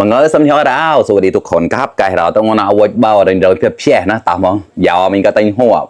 mà ngỡ xâm nhớ đau số đi tụ khốn cáp cái đó tao ngon nào vội bao đến đời phép xe na tao mong giàu mình có tên hoa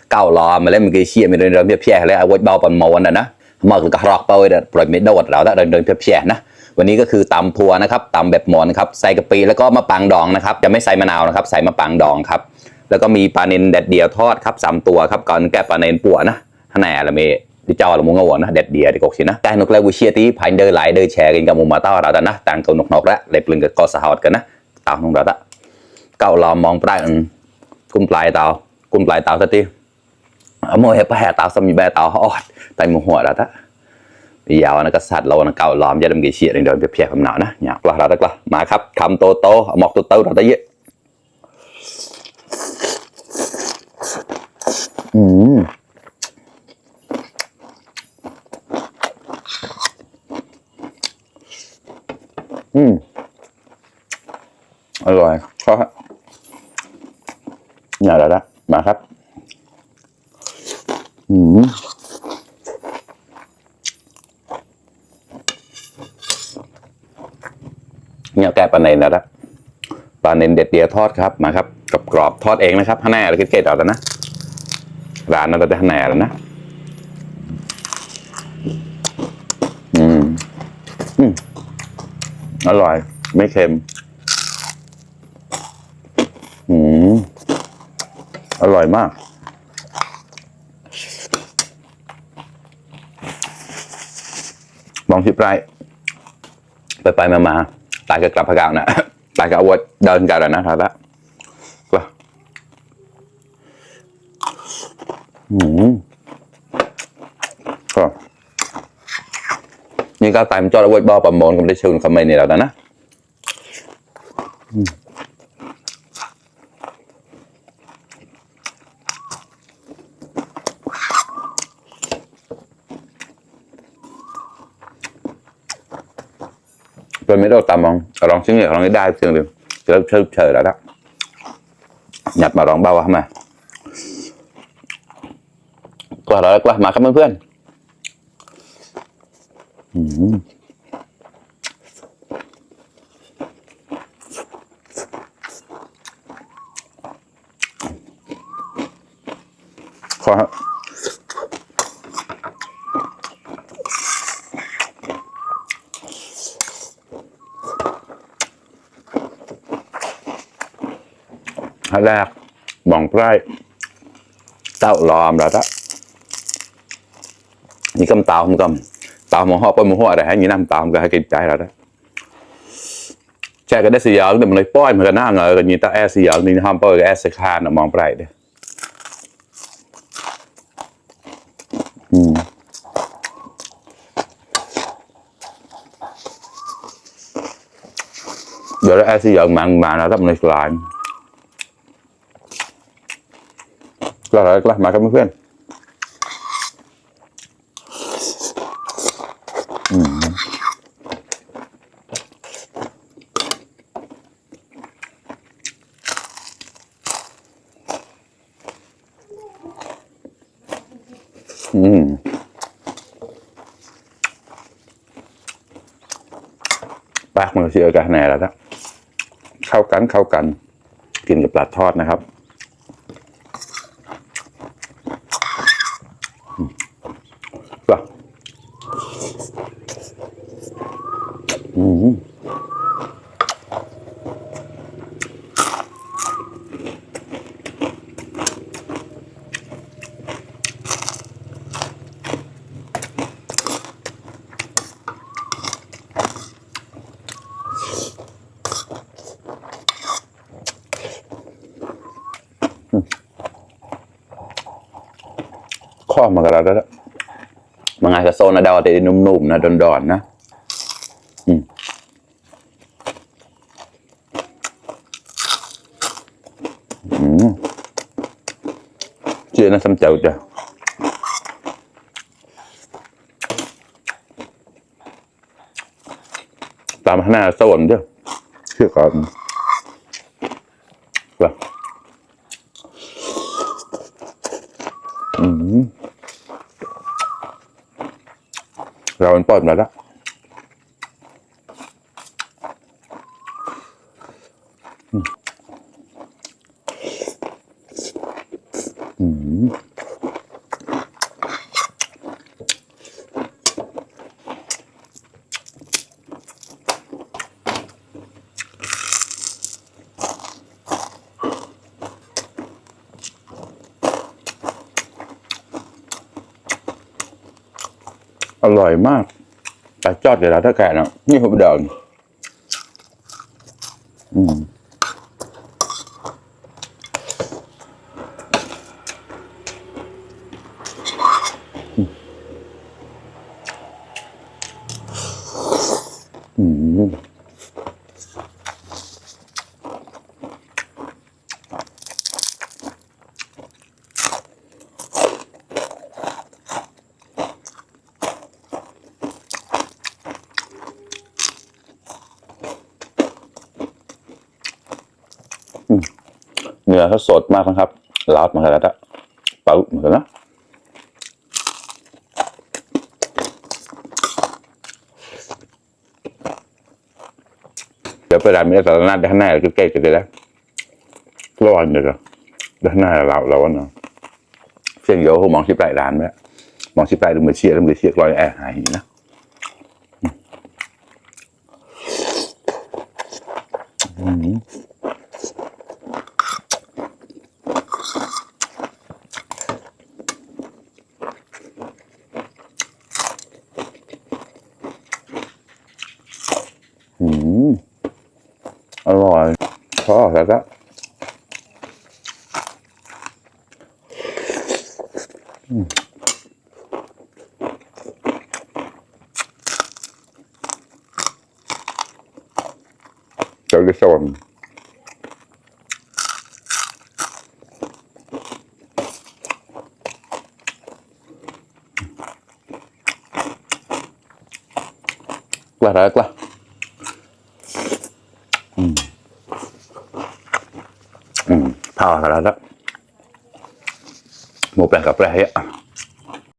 cao lò mà lấy mình cái xe mình đến đời phép xe lấy vội bao phần màu nàyนะมาคือกระรอกเปย์เด็ดปล่อยไม่โดดเราได้เดินเพียบๆนะวันนี้ก็คือตำทัวนะครับตำแบบหมอนครับใส่กะปิแล้วก็มะปรางดองนะครับจะไม่ใส่มะนาวนะครับใส่มะปรางดองครับแล้วก็มีปลาเนนแดดเดียวทอดครับ3ตัวครับก่อนแกะปลาเนนปัวนะข้างในอะไรมีดิจอละมุงงวนะแดดเดียวดิกสินะการนกเลวเชียตีพันเดินไหลเดินแชร์กันกับมุมมาต้าเราแต่นะต่างตัวนกแล้วเล็บลึงกับกอสหดกันนะตามตรงเราละเก่าลอมมองปลายกุ้งปลายเตากุ้งปลายเตาสักทีเอาโมเห็บแห่เตาสมีแบเตาฮอดไตมือหัวเราละbây giờ nó có sạch lâu nó cào lòm cho đâm cái chuyện đường đẹp đẹp nào nè nhạc là rất là mà khắp cầm tô tô một tô tô rồi đấy rồi khó nhà rồi đó mà khắpเนี่ยแกปลาเนนนะปลาเนนเด็ดเดียวทอดครับมาครับกรอบทอดเองนะครับข้างหน้าเราเกล็ดๆออกแล้วนะร้านนั้นเราจะข้างหน้าแล้วนะอร่อยไม่เค็มอร่อยมากมองที่ปลายไปมาตายก็กลับพะเกานะตายก็เอาเดินกันแล้วนะท่านละก็นี่ก็ตายมันจอดเอาไว้บ่อประมงก็ได้ชื่นคำเมนี่แล้วนะเป็นไม่ได้ตามมองลองชิ้นนี้ลองได้เพียงเดียวจะเริ่มเฉยแล้วนะหยัดมาลองเบาเข้ามาก็แล้วก็มาครับเพื่อนขอแรกมองไร่เต้าลอมแล้วละนี่กำเต่ามันกำเต่ามองห่อไปมองห่ออะไรให้มีน้ำเต่ามันก็ให้กินใจแล้วนะแช่ก็ได้สียาวแต่มันเลยป้อยมันก็น่าเงยกันนี่ตาแอสียาวนี่ห้ามป้อยกับแอสีคานมองไร่เด้เดี๋ยวแอสียาวมาแล้วถ้ามันเลยกลายก็มาครับเพื่อนปากมันเชื่อกันแน่แล้วนะเข้ากันกินกับปลาทอดนะครับข้อมากันแล้วมันไงกับโซนดาวแต่นุ่มๆนะดอนๆนะเชื่อนะซ้ำเจ้าจ้ะตามหน้าโซนจ้ะเชื่อก่อนว่าเราเป็นปอดมาแล้ว อร่อยมากแต่จอดเดี๋ยวเราถ้าแก่นะนี่ผมเดินเนื้อเขาสดมากนะครับลาบเหมือนกันแล้วเปล่าเหมือนกันนะเดี๋ยวไปร้านมีแต่ละหน้าด้านหน้าก็ใกล้จะได้แล้วร้อนเลยก็ด้านหน้าเราเนาะเสียงเยอะมองที่ปลายร้านไหมมองที่ปลายดูมือเชียร์ลอยแอร์หายนะอร่อยชอบแล้วก็เจ้าลิซอนกล้าแล้วกล้าพาแล้วหมูแปลงกับแปลง